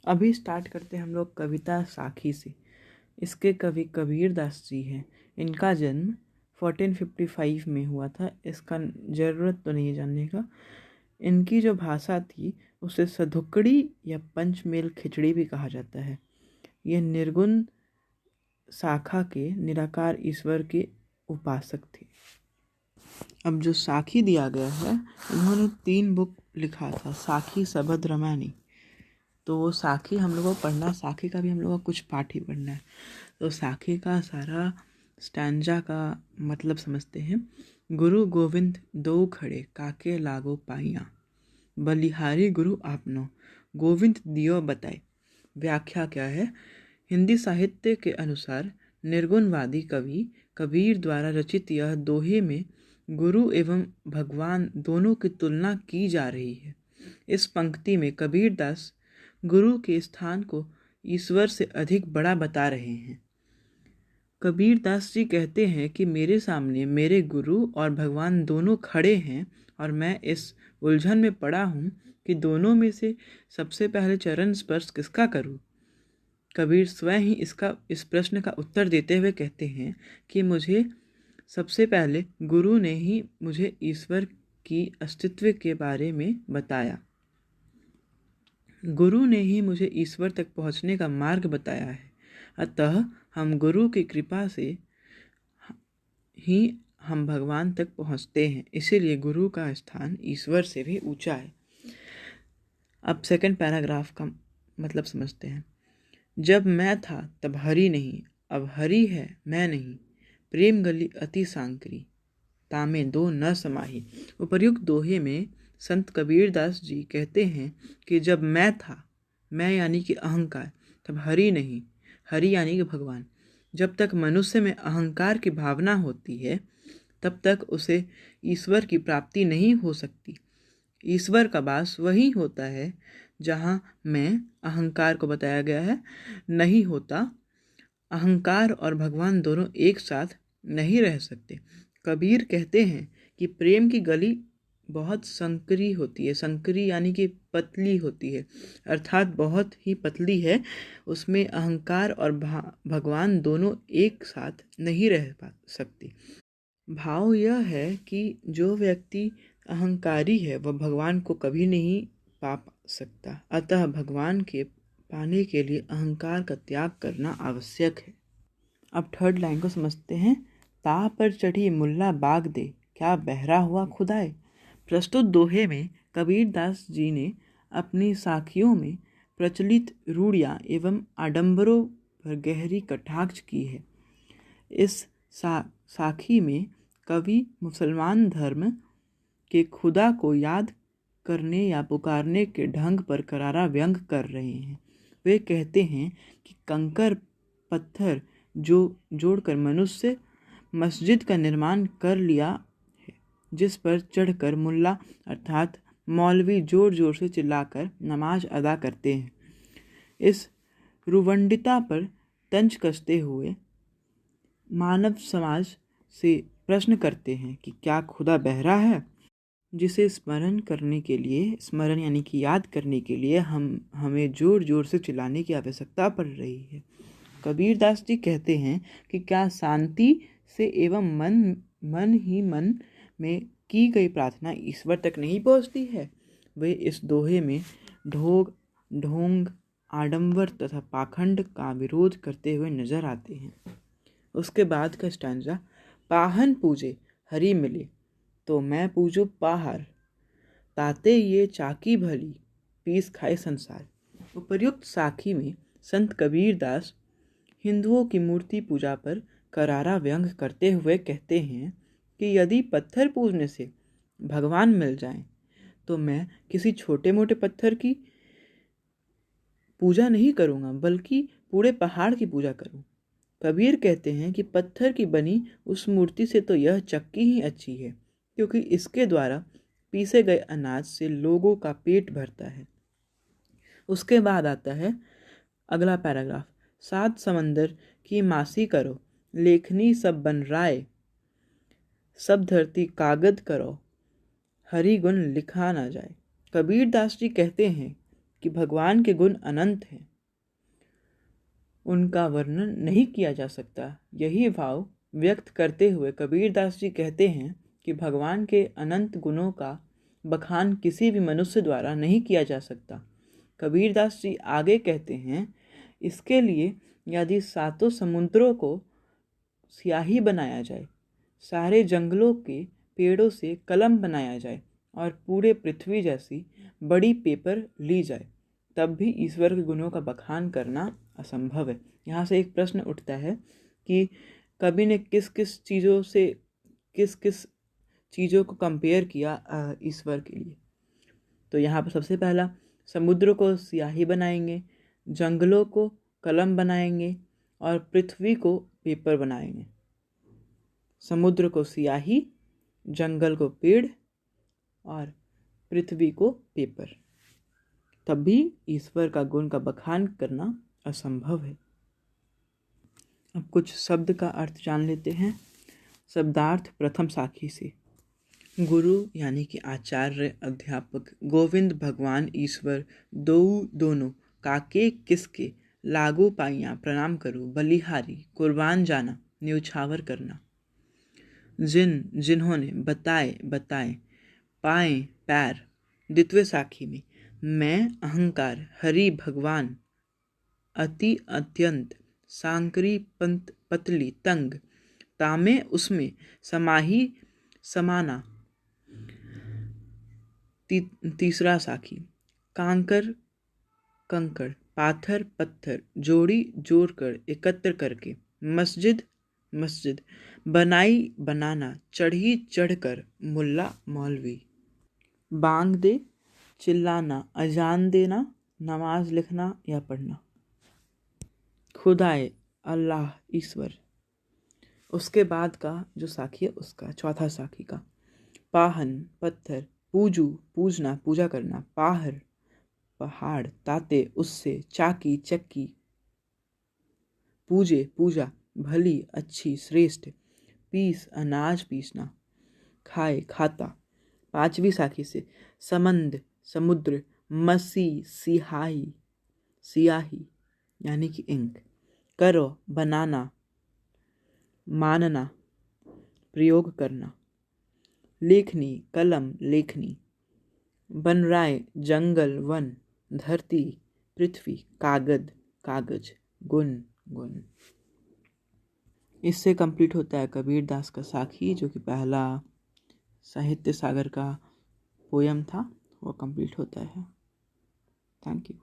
अभी स्टार्ट करते हैं हम लोग कविता साखी से। इसके कवि कबीर दास जी हैं। इनका जन्म 1455 में हुआ था। इसका ज़रूरत तो नहीं है जानने का। इनकी जो भाषा थी उसे सधुकड़ी या पंचमेल खिचड़ी भी कहा जाता है। ये निर्गुण शाखा के निराकार ईश्वर के उपासक थे। अब जो साखी दिया गया है, इन्होंने 3 बुक लिखा था, साखी सबद रामायणी। तो वो साखी हम लोगों को पढ़ना, साखी का भी हम लोगों को कुछ पाठ ही पढ़ना है। तो साखी का सारा स्टैंजा का मतलब समझते हैं। गुरु गोविंद दो खड़े काके लागो पाइया, बलिहारी गुरु आपनो गोविंद दियो बताए। व्याख्या क्या है? हिंदी साहित्य के अनुसार निर्गुणवादी कवि कबीर द्वारा रचित यह दोहे में गुरु एवं भगवान दोनों की तुलना की जा रही है। इस पंक्ति में कबीर दास गुरु के स्थान को ईश्वर से अधिक बड़ा बता रहे हैं। कबीर दास जी कहते हैं कि मेरे सामने मेरे गुरु और भगवान दोनों खड़े हैं और मैं इस उलझन में पड़ा हूँ कि दोनों में से सबसे पहले चरण स्पर्श किसका करूँ। कबीर स्वयं ही इस प्रश्न का उत्तर देते हुए कहते हैं कि मुझे सबसे पहले गुरु ने ही मुझे ईश्वर की अस्तित्व के बारे में बताया। गुरु ने ही ईश्वर ईश्वर तक पहुंचने का मार्ग बताया है। अतः हम गुरु की कृपा से ही हम भगवान तक पहुंचते हैं। इसीलिए गुरु का स्थान ईश्वर से भी ऊंचा है। अब सेकंड पैराग्राफ का मतलब समझते हैं। जब मैं था तब हरि नहीं, अब हरि है मैं नहीं। प्रेम गली अति सांकरी, तामे दो न समाही। उपर्युक्त दोहे में संत कबीर दास जी कहते हैं कि जब मैं था, मैं यानी कि अहंकार, तब हरि नहीं, हरि यानी कि भगवान। जब तक मनुष्य में अहंकार की भावना होती है तब तक उसे ईश्वर की प्राप्ति नहीं हो सकती। ईश्वर का वास वही होता है जहाँ मैं, अहंकार को बताया गया है, नहीं होता। अहंकार और भगवान दोनों एक साथ नहीं रह सकते। कबीर कहते हैं कि प्रेम की गली बहुत संकरी होती है। संकरी यानी कि पतली होती है, अर्थात बहुत ही पतली है। उसमें अहंकार और भगवान दोनों एक साथ नहीं रह सकते। भाव यह है कि जो व्यक्ति अहंकारी है वह भगवान को कभी नहीं पा सकता। अतः भगवान के पाने के लिए अहंकार का त्याग करना आवश्यक है। अब थर्ड लाइन को समझते हैं। ताह पर चढ़ी मुल्ला बाग दे, क्या बहरा हुआ खुदाए। प्रस्तुत दोहे में कबीर दास जी ने अपनी साखियों में प्रचलित रूढ़ियाँ एवं आडंबरों पर गहरी कटाक्ष की है। इस साखी में कवि मुसलमान धर्म के खुदा को याद करने या पुकारने के ढंग पर करारा व्यंग कर रहे हैं। वे कहते हैं कि कंकर पत्थर जो जोड़कर मनुष्य मस्जिद का निर्माण कर लिया है, जिस पर चढ़कर मुल्ला अर्थात मौलवी जोर जोर से चिल्लाकर नमाज अदा करते हैं। इस रुवंडिता पर तंज कसते हुए मानव समाज से प्रश्न करते हैं कि क्या खुदा बहरा है, जिसे स्मरण करने के लिए, स्मरण यानी कि याद करने के लिए हमें जोर जोर से चिल्लाने की आवश्यकता पड़ रही है। कबीर दास जी कहते हैं कि क्या शांति से एवं मन ही मन में की गई प्रार्थना ईश्वर तक नहीं पहुंचती है। वे इस दोहे में ढोंग, आडंबर तथा पाखंड का विरोध करते हुए नजर आते हैं। उसके बाद का स्टैंजा। पाहन पूजे हरि मिले, तो मैं पूजू पाहर, ताते ये चाकी भली, पीस खाए संसार। उपर्युक्त साखी में संत कबीर दास हिंदुओं की मूर्ति पूजा पर करारा व्यंग करते हुए कहते हैं कि यदि पत्थर पूजने से भगवान मिल जाएं, तो मैं किसी छोटे मोटे पत्थर की पूजा नहीं करूँगा, बल्कि पूरे पहाड़ की पूजा करूँ। कबीर कहते हैं कि पत्थर की बनी उस मूर्ति से तो यह चक्की ही अच्छी है, क्योंकि इसके द्वारा पीसे गए अनाज से लोगों का पेट भरता है। उसके बाद आता है अगला पैराग्राफ। 7 समंदर की मासी करो, लेखनी सब बन राय, सब धरती कागद करो, हरि गुण लिखा ना जाए। कबीर दास जी कहते हैं कि भगवान के गुण अनंत हैं, उनका वर्णन नहीं किया जा सकता। यही भाव व्यक्त करते हुए कबीरदास जी कहते हैं कि भगवान के अनंत गुणों का बखान किसी भी मनुष्य द्वारा नहीं किया जा सकता। कबीरदास जी आगे कहते हैं, इसके लिए यदि सातों समुद्रों को स्याही बनाया जाए, सारे जंगलों के पेड़ों से कलम बनाया जाए और पूरे पृथ्वी जैसी बड़ी पेपर ली जाए, तब भी ईश्वर के गुणों का बखान करना असंभव है। यहाँ से एक प्रश्न उठता है कि कवि ने किस किस चीज़ों को कंपेयर किया ईश्वर के लिए। तो यहाँ पर सबसे पहला, समुद्र को स्याही बनाएंगे, जंगलों को कलम बनाएंगे और पृथ्वी को पेपर बनाएंगे। समुद्र को स्याही, जंगल को पेड़ और पृथ्वी को पेपर, तब भी ईश्वर का गुण का बखान करना असंभव है। अब कुछ शब्द का अर्थ जान लेते हैं। शब्दार्थ प्रथम साखी से। गुरु यानी कि आचार्य, अध्यापक, गोविंद भगवान ईश्वर, दोनों काके किसके, लागू पाइयाँ प्रणाम करो, बलिहारी, कुर्बान जाना, न्यौछावर करना। जिन्होंने, बताए, पाए पैर। द्वितीय साखी में मैं, अहंकार, हरि, भगवान, अति, अत्यंत, सांकरी, पतली, तंग, तामे, उसमें, समाही, समाना। तीसरा साखी कांकर, कंकड़, पाथर, पत्थर, जोड़ी, जोड़कर, एकत्र करके। मस्जिद, बनाई, बनाना, चढ़ी, चढ़कर, मुल्ला, मौलवी। बांग दे, चिल्लाना, अजान देना, नमाज लिखना या पढ़ना। खुदाए, अल्लाह, ईश्वर। उसके बाद का जो साखी है उसका चौथा साखी का पाहन, पत्थर, पूजना, पूजा करना, पाहर, पहाड़, ताते, उससे, चाकी, चक्की, पूजे, पूजा, भली, अच्छी, श्रेष्ठ, पीस, अनाज पीसना, खाए, खाता। पांचवी साखी से समंद, समुद्र, मसी, सियाही यानी कि इंक, करो, बनाना, मानना, प्रयोग करना, लेखनी, कलम, लेखनी, बनराय, जंगल, वन, धरती, पृथ्वी, कागज, गुण। इससे कंप्लीट होता है कबीरदास का साखी, जो कि पहला साहित्य सागर का पोयम था, वो कंप्लीट होता है। Thank you.